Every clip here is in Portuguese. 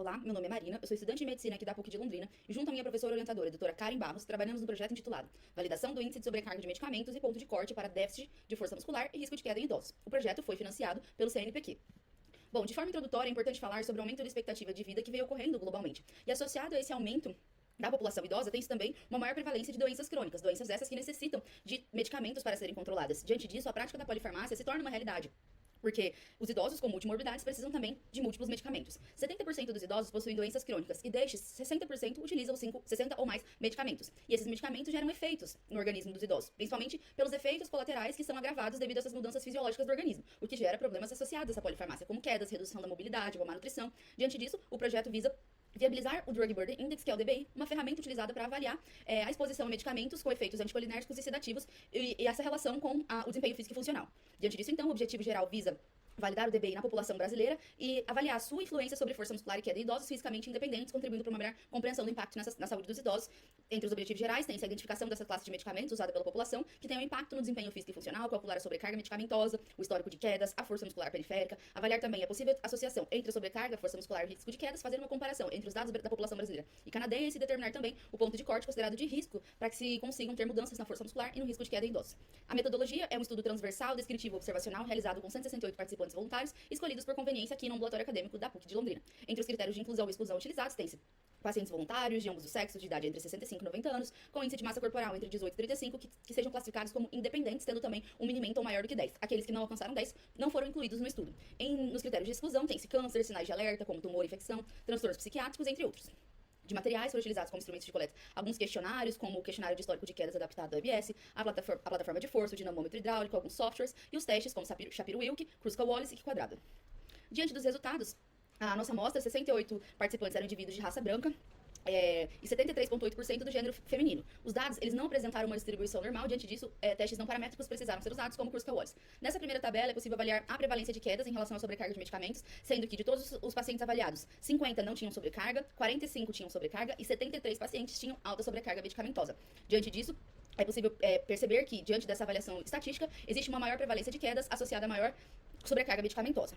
Olá, meu nome é Marina, eu sou estudante de medicina aqui da PUC de Londrina e junto à minha professora orientadora, a doutora Karen Barros, trabalhamos no projeto intitulado Validação do Índice de Sobrecarga de Medicamentos e Ponto de Corte para Déficit de Força Muscular e Risco de Queda em Idosos. O projeto foi financiado pelo CNPq. Bom, de forma introdutória, é importante falar sobre o aumento da expectativa de vida que veio ocorrendo globalmente. E associado a esse aumento da população idosa, tem-se também uma maior prevalência de doenças crônicas, doenças essas que necessitam de medicamentos para serem controladas. Diante disso, a prática da polifarmácia se torna uma realidade, porque os idosos com multimorbidades precisam também de múltiplos medicamentos. 70% dos idosos possuem doenças crônicas e destes, 60% utilizam 60 ou mais medicamentos. E esses medicamentos geram efeitos no organismo dos idosos, principalmente pelos efeitos colaterais que são agravados devido a essas mudanças fisiológicas do organismo, o que gera problemas associados a essa polifarmácia, como quedas, redução da mobilidade ou má nutrição. Diante disso, o projeto visa viabilizar o Drug Burden Index, que é o DBI, uma ferramenta utilizada para avaliar a exposição a medicamentos com efeitos anticolinérgicos e sedativos e essa relação com o desempenho físico e funcional. Diante disso, então, o objetivo geral visa validar o DBI na população brasileira e avaliar a sua influência sobre força muscular e queda em idosos fisicamente independentes, contribuindo para uma melhor compreensão do impacto na saúde dos idosos. Entre os objetivos gerais, tem-se a identificação dessa classe de medicamentos usada pela população, que tem um impacto no desempenho físico e funcional, calcular a sobrecarga medicamentosa, o histórico de quedas, a força muscular periférica, avaliar também a possível associação entre a sobrecarga, a força muscular e o risco de quedas, fazer uma comparação entre os dados da população brasileira e canadense e determinar também o ponto de corte considerado de risco para que se consigam ter mudanças na força muscular e no risco de queda em idosos. A metodologia é um estudo transversal, descritivo e observacional realizado com 168 participantes voluntários, escolhidos por conveniência aqui no ambulatório acadêmico da PUC de Londrina. Entre os critérios de inclusão e exclusão utilizados, tem-se pacientes voluntários de ambos os sexos, de idade entre 65 e 90 anos, com índice de massa corporal entre 18 e 35, que sejam classificados como independentes, tendo também um minimento ou maior do que 10. Aqueles que não alcançaram 10 não foram incluídos no estudo. Nos critérios de exclusão, tem-se câncer, sinais de alerta, como tumor, infecção, transtornos psiquiátricos, entre outros. De materiais foram utilizados como instrumentos de coleta alguns questionários, como o questionário de histórico de quedas adaptado ao ABS, a plataforma de força, o dinamômetro hidráulico, alguns softwares e os testes como Shapiro-Wilk, Kruskal-Wallis e Q-quadrado. Diante dos resultados, a nossa amostra, 68 participantes eram indivíduos de raça branca, e 73,8% do gênero feminino. Os dados, eles não apresentaram uma distribuição normal, diante disso, testes não paramétricos precisaram ser usados, como Kruskal-Wallis. Nessa primeira tabela, é possível avaliar a prevalência de quedas em relação à sobrecarga de medicamentos, sendo que de todos os pacientes avaliados, 50 não tinham sobrecarga, 45 tinham sobrecarga e 73 pacientes tinham alta sobrecarga medicamentosa. Diante disso, é possível perceber que, diante dessa avaliação estatística, existe uma maior prevalência de quedas associada a maior sobrecarga medicamentosa.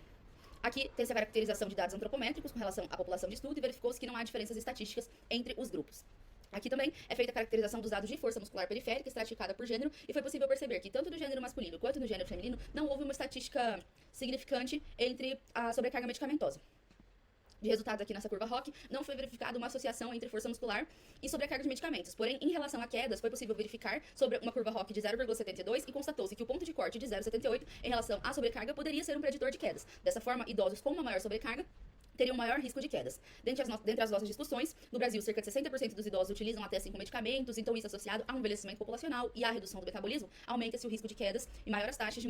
Aqui tem-se a caracterização de dados antropométricos com relação à população de estudo e verificou-se que não há diferenças estatísticas entre os grupos. Aqui também é feita a caracterização dos dados de força muscular periférica, estratificada por gênero, e foi possível perceber que tanto do gênero masculino quanto do gênero feminino não houve uma estatística significante entre a sobrecarga medicamentosa. De resultados aqui nessa curva ROC, não foi verificada uma associação entre força muscular e sobrecarga de medicamentos. Porém, em relação a quedas, foi possível verificar sobre uma curva ROC de 0,72 e constatou-se que o ponto de corte de 0,78 em relação à sobrecarga poderia ser um preditor de quedas. Dessa forma, idosos com uma maior sobrecarga teriam maior risco de quedas. Dentre as nossas discussões, no Brasil, cerca de 60% dos idosos utilizam até 5 medicamentos, então isso associado ao envelhecimento populacional e à redução do metabolismo, aumenta-se o risco de quedas e maiores taxas de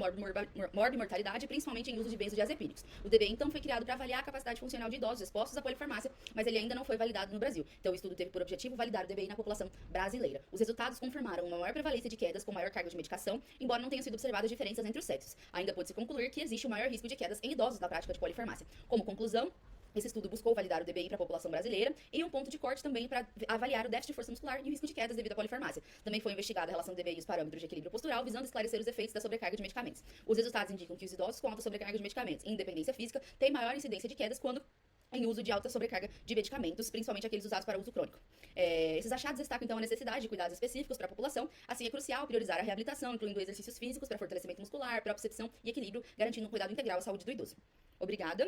morbimortalidade, principalmente em uso de benzodiazepínicos. O DBI, então, foi criado para avaliar a capacidade funcional de idosos expostos à polifarmácia, mas ele ainda não foi validado no Brasil. Então, o estudo teve por objetivo validar o DBI na população brasileira. Os resultados confirmaram uma maior prevalência de quedas com maior carga de medicação, embora não tenham sido observadas diferenças entre os sexos. Ainda pode-se concluir que existe um maior risco de quedas em idosos na prática de polifarmácia. Como conclusão, esse estudo buscou validar o DBI para a população brasileira e um ponto de corte também para avaliar o déficit de força muscular e o risco de quedas devido à polifarmácia. Também foi investigada a relação do DBI e os parâmetros de equilíbrio postural, visando esclarecer os efeitos da sobrecarga de medicamentos. Os resultados indicam que os idosos com alta sobrecarga de medicamentos e independência física têm maior incidência de quedas quando em uso de alta sobrecarga de medicamentos, principalmente aqueles usados para uso crônico. Esses achados destacam, então, a necessidade de cuidados específicos para a população. Assim, é crucial priorizar a reabilitação, incluindo exercícios físicos para fortalecimento muscular, propriocepção e equilíbrio, garantindo um cuidado integral à saúde do idoso. Obrigada.